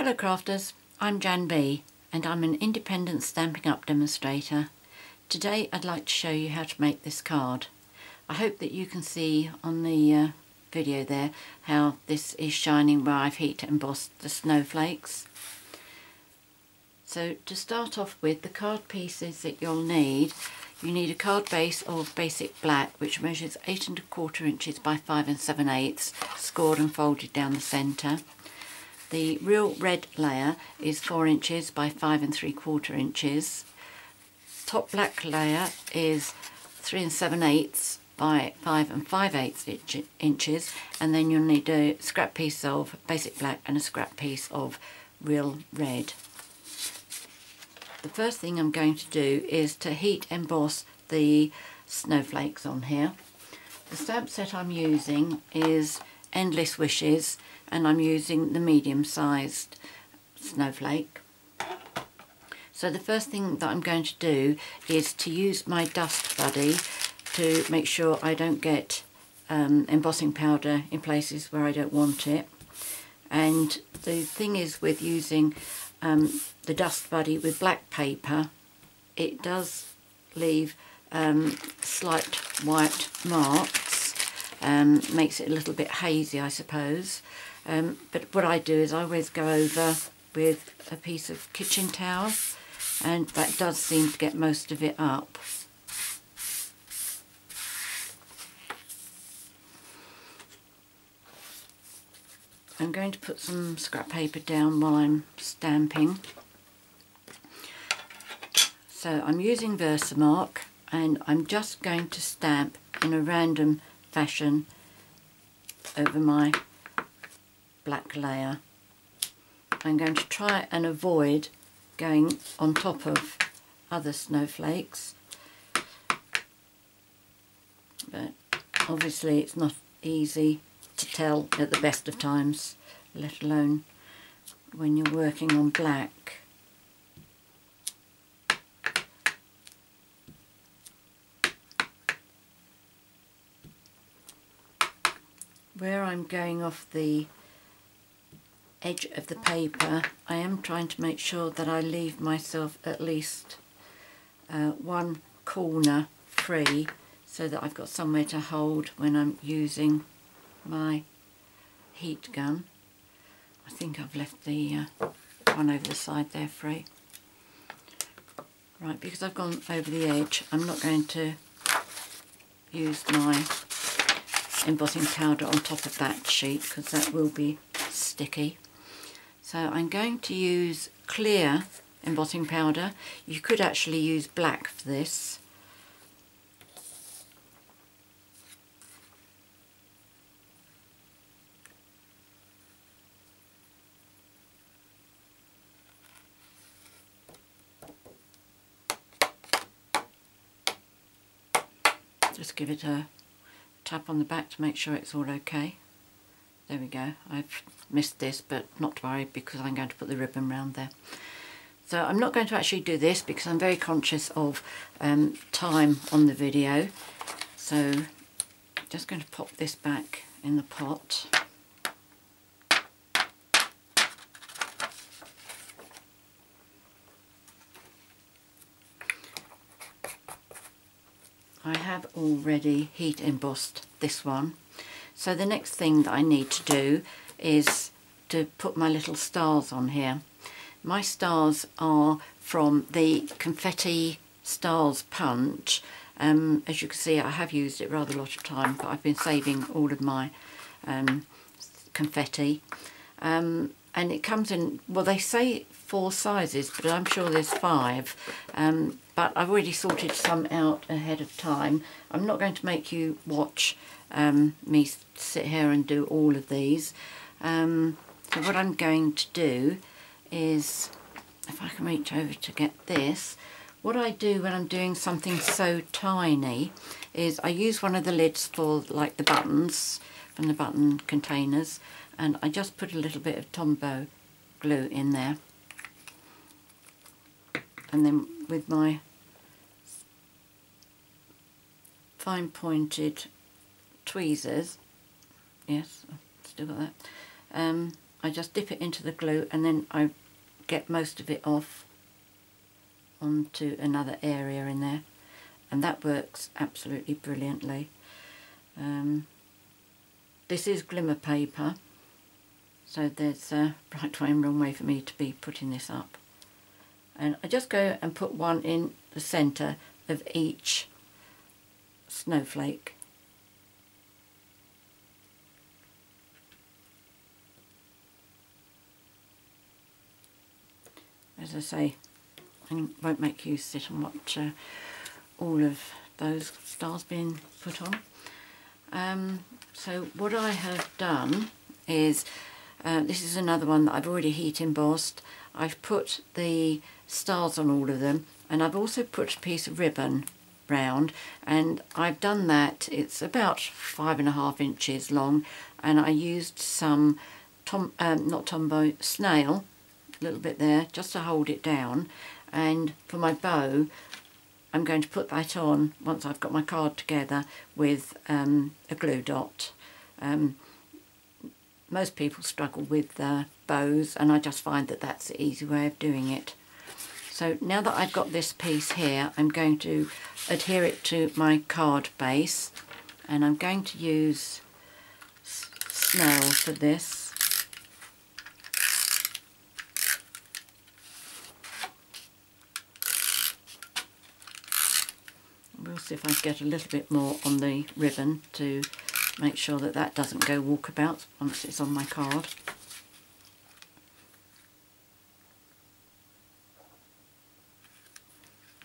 Hello crafters, I'm JanB and I'm an independent Stampin' Up demonstrator. Today I'd like to show you how to make this card. I hope that you can see on the video there how this is shining where I've heat embossed the snowflakes. So to start off with, the card pieces that you'll need, you need a card base of basic black which measures 8 1/4 inches by 5 7/8, scored and folded down the centre. The real red layer is 4 inches by 5 3/4 inches. Top black layer is 3 7/8 by 5 5/8 inches, and then you'll need a scrap piece of basic black and a scrap piece of real red. The first thing I'm going to do is to heat emboss the snowflakes on here. The stamp set I'm using is Endless Wishes, and I'm using the medium-sized snowflake. So the first thing that I'm going to do is to use my Dust Buddy to make sure I don't get embossing powder in places where I don't want it. And the thing is, with using the Dust Buddy with black paper, it does leave slight white marks, makes it a little bit hazy, I suppose. But what I do is I always go over with a piece of kitchen towel, and that does seem to get most of it up. I'm going to put some scrap paper down while I'm stamping. So I'm using VersaMark, and I'm just going to stamp in a random fashion over my black layer. I'm going to try and avoid going on top of other snowflakes, but obviously it's not easy to tell at the best of times, let alone when you're working on black. Where I'm going off the edge of the paper, I am trying to make sure that I leave myself at least one corner free, so that I've got somewhere to hold when I'm using my heat gun. I think I've left the one over the side there free. Right, because I've gone over the edge, I'm not going to use my embossing powder on top of that sheet because that will be sticky. So I'm going to use clear embossing powder. You could actually use black for this. Just give it a tap on the back to make sure it's all okay. There we go. I've missed this, but not to worry because I'm going to put the ribbon round there. So I'm not going to actually do this because I'm very conscious of time on the video. So just going to pop this back in the pot. I have already heat embossed this one. So the next thing that I need to do is to put my little stars on here. My stars are from the Confetti Stars Punch. As you can see, I have used it rather a lot of time, but I've been saving all of my confetti. And it comes in, well, they say 4 sizes, but I'm sure there's 5. But I've already sorted some out ahead of time. I'm not going to make you watch me sit here and do all of these. So what I'm going to do is, if I can reach over to get this, what I do when I'm doing something so tiny is I use one of the lids for like the buttons from the button containers, and I just put a little bit of Tombow glue in there, and then with my fine pointed tweezers, yes, I've still got that, I just dip it into the glue and then I get most of it off onto another area in there, and that works absolutely brilliantly. This is Glimmer paper, so there's a right way and wrong way for me to be putting this up. And I just go and put one in the centre of each snowflake. As I say, I won't make you sit and watch all of those stars being put on. So what I have done is, this is another one that I've already heat embossed. I've put the stars on all of them, and I've also put a piece of ribbon round, and I've done that, it's about 5.5 inches long, and I used some not Tombow, SNAIL, a little bit there just to hold it down. And for my bow, I'm going to put that on once I've got my card together with a glue dot. Most people struggle with bows, and I just find that that's the easy way of doing it. So now that I've got this piece here, I'm going to adhere it to my card base, and I'm going to use SNAIL for this. We'll see if I get a little bit more on the ribbon to make sure that that doesn't go walkabout once it's on my card.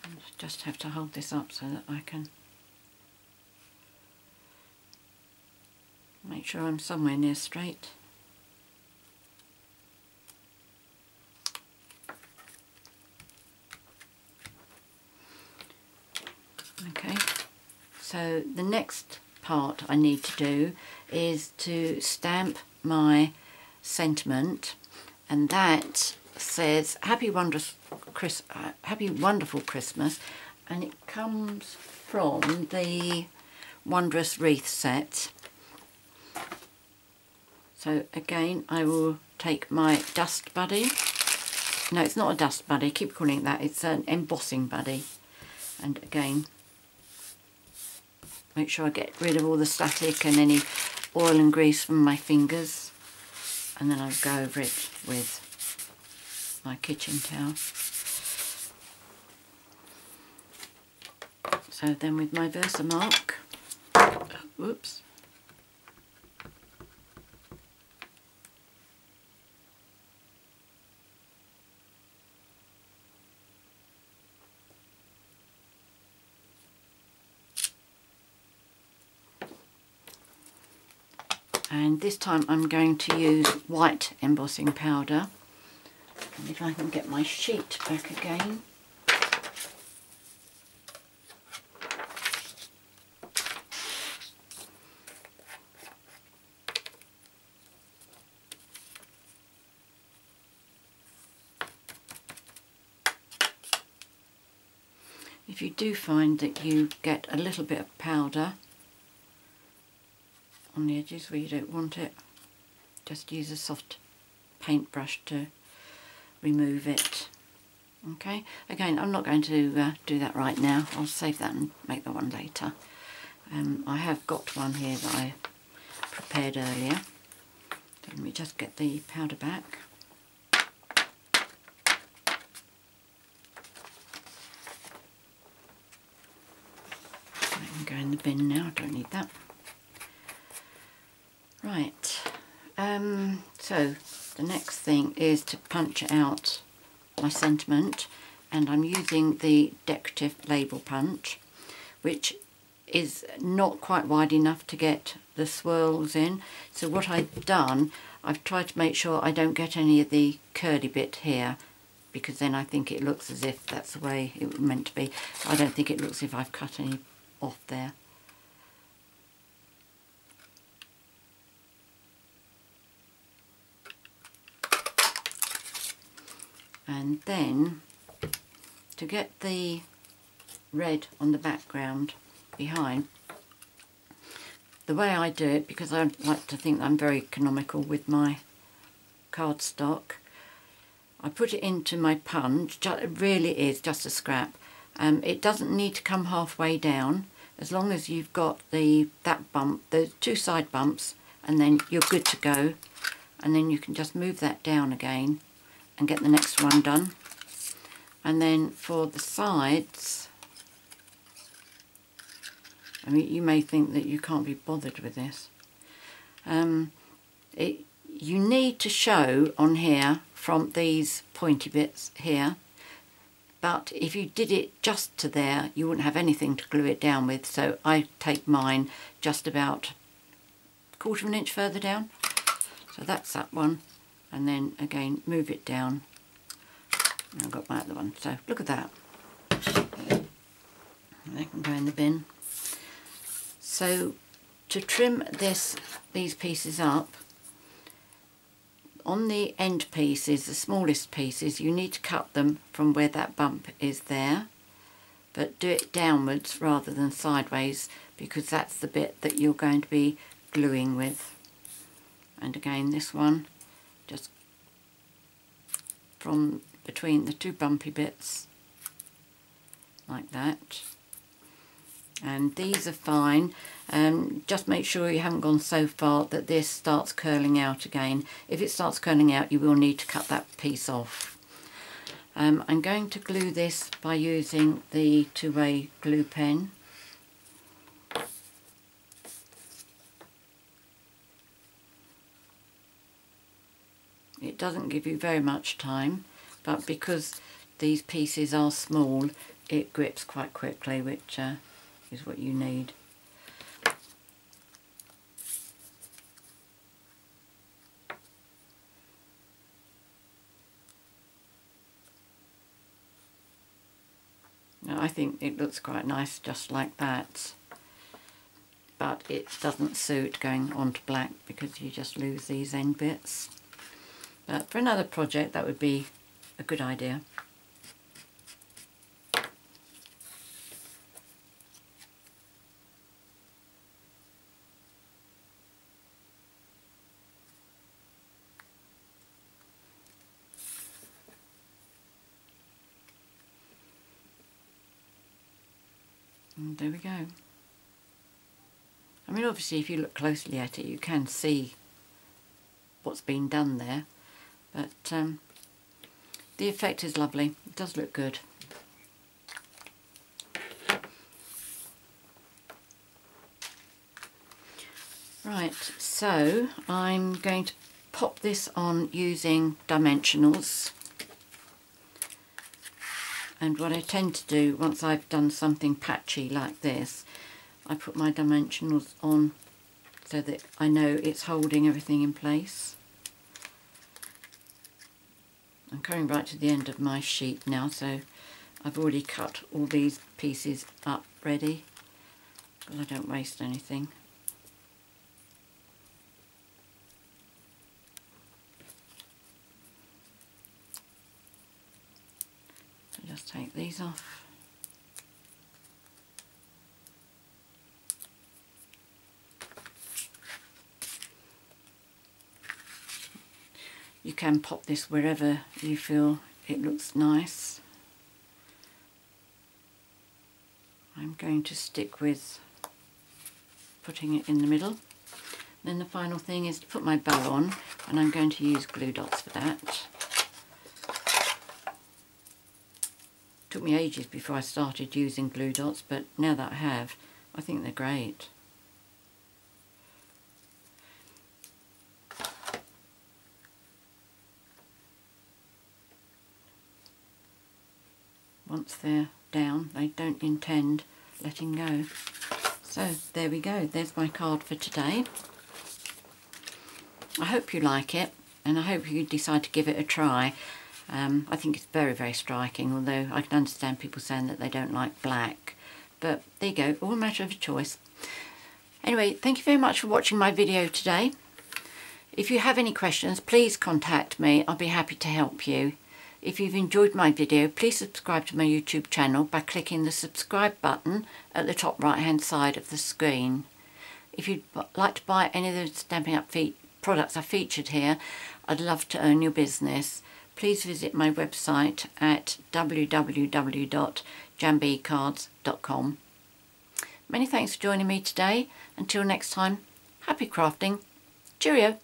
I just have to hold this up so that I can make sure I'm somewhere near straight. Okay, so the next part I need to do is to stamp my sentiment, and that says Happy Wondrous Happy Wonderful Christmas, and it comes from the Wondrous Wreath set. So again, I will take my Dust Buddy. No, it's not a Dust Buddy, I keep calling it that, it's an Embossing Buddy. And again, make sure I get rid of all the static and any oil and grease from my fingers, and then I'll go over it with my kitchen towel. So then with my VersaMark, whoops, and this time I'm going to use white embossing powder. And if I can get my sheet back again. If you do find that you get a little bit of powder on the edges where you don't want it, just use a soft paintbrush to remove it. Okay, again, I'm not going to do that right now. I'll save that and make the one later. I have got one here that I prepared earlier. So let me just get the powder back. I can go in the bin now, I don't need that. Right, so the next thing is to punch out my sentiment, and I'm using the Decorative label punch, which is not quite wide enough to get the swirls in. So what I've done, I've tried to make sure I don't get any of the curly bit here, because then I think it looks as if that's the way it was meant to be. I don't think it looks as if I've cut any off there. And then, to get the red on the background behind, the way I do it, because I like to think I'm very economical with my cardstock. I put it into my punch. It really is just a scrap. It doesn't need to come halfway down, as long as you've got that bump, the two side bumps, and then you're good to go. And then you can just move that down again and get the next one done. And then for the sides, I mean, you may think that you can't be bothered with this. You need to show on here from these pointy bits here, but if you did it just to there, you wouldn't have anything to glue it down with. So I take mine just about 1/4 of an inch further down. So that's that one, and then again move it down. And I've got my other one. So look at that. They can go in the bin. So to trim these pieces up, on the end pieces, the smallest pieces, you need to cut them from where that bump is there, but do it downwards rather than sideways, because that's the bit that you're going to be gluing with. And again, this one, just from between the two bumpy bits, like that. And these are fine. Just make sure you haven't gone so far that this starts curling out again. If it starts curling out, you will need to cut that piece off. I'm going to glue this by using the two-way glue pen. It doesn't give you very much time, but because these pieces are small, it grips quite quickly, which is what you need. Now, I think it looks quite nice just like that, but it doesn't suit going onto black because you just lose these end bits. But for another project, that would be a good idea. And there we go. I mean, obviously, if you look closely at it, you can see what's been done there. But the effect is lovely. It does look good. Right, so I'm going to pop this on using dimensionals. And what I tend to do once I've done something patchy like this, I put my dimensionals on so that I know it's holding everything in place. I'm coming right to the end of my sheet now, so I've already cut all these pieces up ready, because I don't waste anything. So just take these off. You can pop this wherever you feel it looks nice. I'm going to stick with putting it in the middle. Then the final thing is to put my bow on, and I'm going to use glue dots for that. Took me ages before I started using glue dots, but now that I have, I think they're great. Once they're down, they don't intend letting go. So there we go, there's my card for today. I hope you like it, and I hope you decide to give it a try. I think it's very, very striking, although I can understand people saying that they don't like black. But there you go, all a matter of choice. Anyway, thank you very much for watching my video today. If you have any questions, please contact me. I'll be happy to help you. If you've enjoyed my video, please subscribe to my YouTube channel by clicking the subscribe button at the top right hand side of the screen. If you'd like to buy any of the Stampin' Up! products I featured here, I'd love to earn your business. Please visit my website at www.janbcards.com. Many thanks for joining me today. Until next time, happy crafting. Cheerio.